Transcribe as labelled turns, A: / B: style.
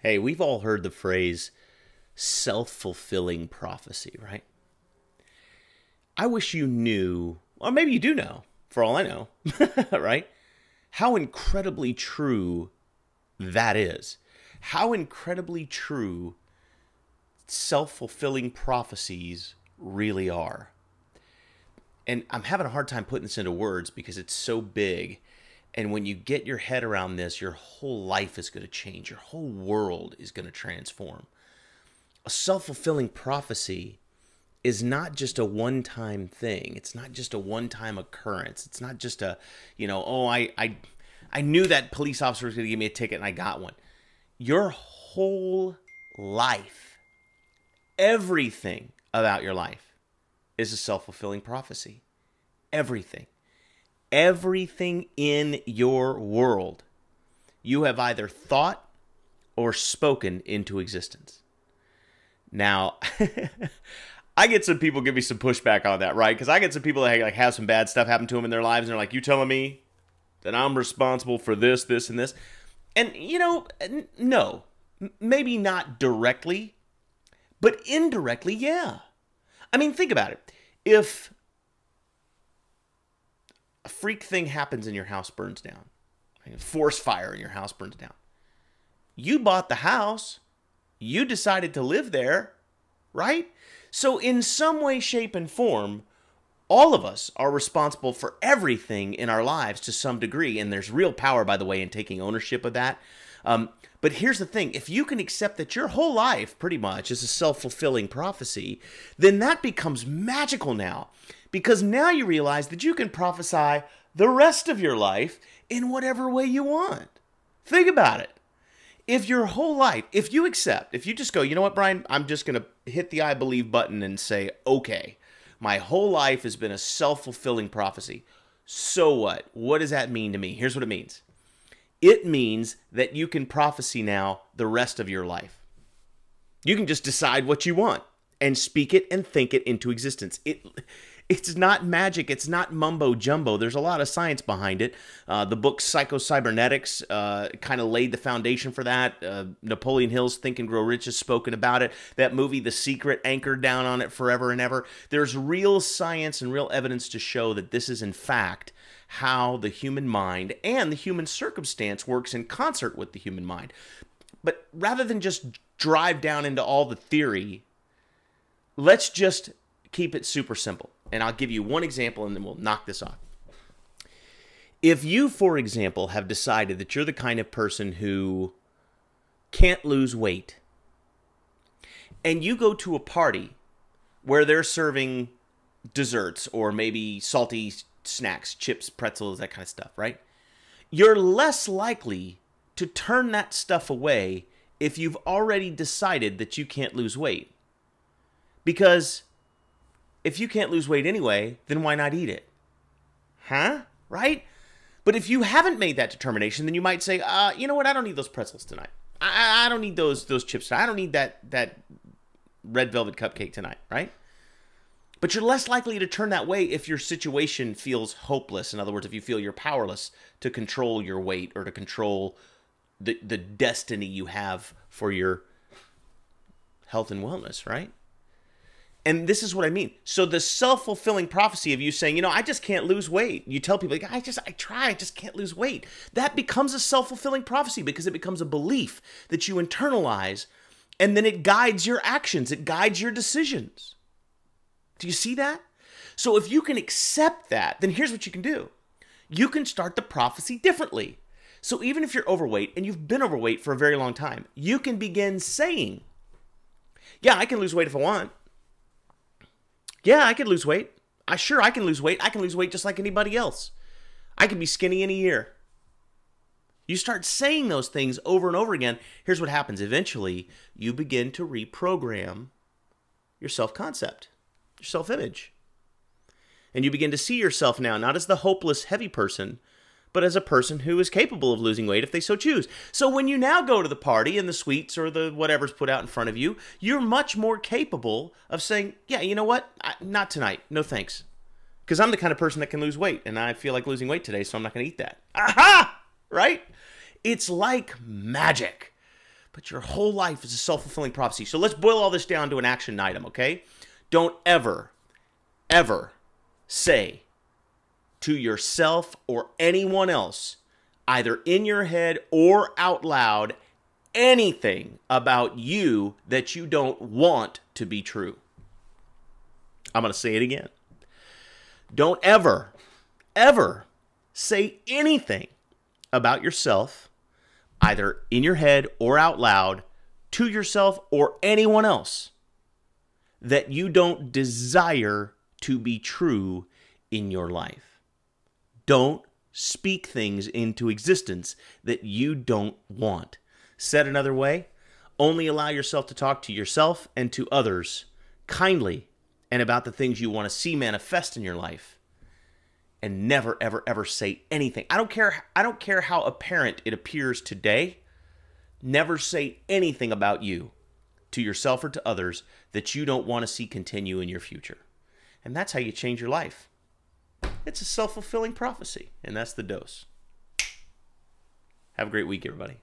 A: Hey, we've all heard the phrase self-fulfilling prophecy, right? I wish you knew, or maybe you do know, for all I know, right? How incredibly true that is. How incredibly true self-fulfilling prophecies really are. And I'm having a hard time putting this into words because it's so big. And when you get your head around this, your whole life is going to change. Your whole world is going to transform. A self-fulfilling prophecy is not just a one-time thing. It's not just a one-time occurrence. It's not just a, I knew that police officer was going to give me a ticket and I got one. Your whole life, everything about your life is a self-fulfilling prophecy. Everything. Everything in your world, you have either thought or spoken into existence. Now, I get some people give me some pushback on that, right? Because I get some people that like have some bad stuff happen to them in their lives, and they're like, "You telling me that I'm responsible for this, this, and this?" And no, maybe not directly, but indirectly, yeah. I mean, think about it. If a freak thing happens and your house burns down, a forest fire and your house burns down, you bought the house, you decided to live there, right? So in some way, shape, and form, all of us are responsible for everything in our lives to some degree, and there's real power, by the way, in taking ownership of that. But here's the thing. If you can accept that your whole life, pretty much, is a self-fulfilling prophecy, then that becomes magical now. Because now you realize that you can prophesy the rest of your life in whatever way you want. Think about it. If your whole life, if you just go, you know what, Brian, I'm just going to hit the I believe button and say, okay, my whole life has been a self-fulfilling prophecy. So what? What does that mean to me? Here's what it means. It means that you can prophesy now the rest of your life. You can just decide what you want and speak it and think it into existence. It's not magic. It's not mumbo jumbo. There's a lot of science behind it. The book Psycho-Cybernetics kind of laid the foundation for that. Napoleon Hill's Think and Grow Rich has spoken about it. That movie, The Secret, anchored down on it forever and ever. There's real science and real evidence to show that this is, in fact, how the human mind and the human circumstance works in concert with the human mind. But rather than just drive down into all the theory, let's just keep it super simple. And I'll give you one example and then we'll knock this off. If you, for example, have decided that you're the kind of person who can't lose weight, and you go to a party where they're serving desserts or maybe salty snacks, chips, pretzels, that kind of stuff, right? You're less likely to turn that stuff away if you've already decided that you can't lose weight. Because if you can't lose weight anyway, then why not eat it? Huh? Right? But if you haven't made that determination, then you might say, you know what? I don't need those pretzels tonight. I don't need those chips tonight. I don't need that red velvet cupcake tonight, right? But you're less likely to turn that way if your situation feels hopeless. In other words, if you feel you're powerless to control your weight or to control the destiny you have for your health and wellness, right? And this is what I mean. So the self-fulfilling prophecy of you saying, I just can't lose weight. You tell people, I just can't lose weight. That becomes a self-fulfilling prophecy because it becomes a belief that you internalize, and then it guides your actions. It guides your decisions. Do you see that? So if you can accept that, then here's what you can do. You can start the prophecy differently. So even if you're overweight, and you've been overweight for a very long time, you can begin saying, yeah, I can lose weight if I want. Yeah, I can lose weight. I can lose weight. I can lose weight just like anybody else. I can be skinny in a year. You start saying those things over and over again. Here's what happens. Eventually, you begin to reprogram your self-concept, your self-image. And you begin to see yourself now not as the hopeless, heavy person, but as a person who is capable of losing weight if they so choose. So when you now go to the party and the sweets or the whatever's put out in front of you, you're much more capable of saying, yeah, you know what? Not tonight. No thanks. Because I'm the kind of person that can lose weight, and I feel like losing weight today, so I'm not going to eat that. Aha! Right? It's like magic. But your whole life is a self-fulfilling prophecy. So let's boil all this down to an action item, okay? Don't ever, ever say to yourself or anyone else, either in your head or out loud, anything about you that you don't want to be true. I'm going to say it again. Don't ever, ever say anything about yourself, either in your head or out loud, to yourself or anyone else, that you don't desire to be true in your life. Don't speak things into existence that you don't want. Said another way, only allow yourself to talk to yourself and to others kindly and about the things you want to see manifest in your life. And never, ever, ever say anything. I don't care how apparent it appears today. Never say anything about you to yourself or to others that you don't want to see continue in your future. And that's how you change your life. It's a self-fulfilling prophecy, and that's the dose. Have a great week, everybody.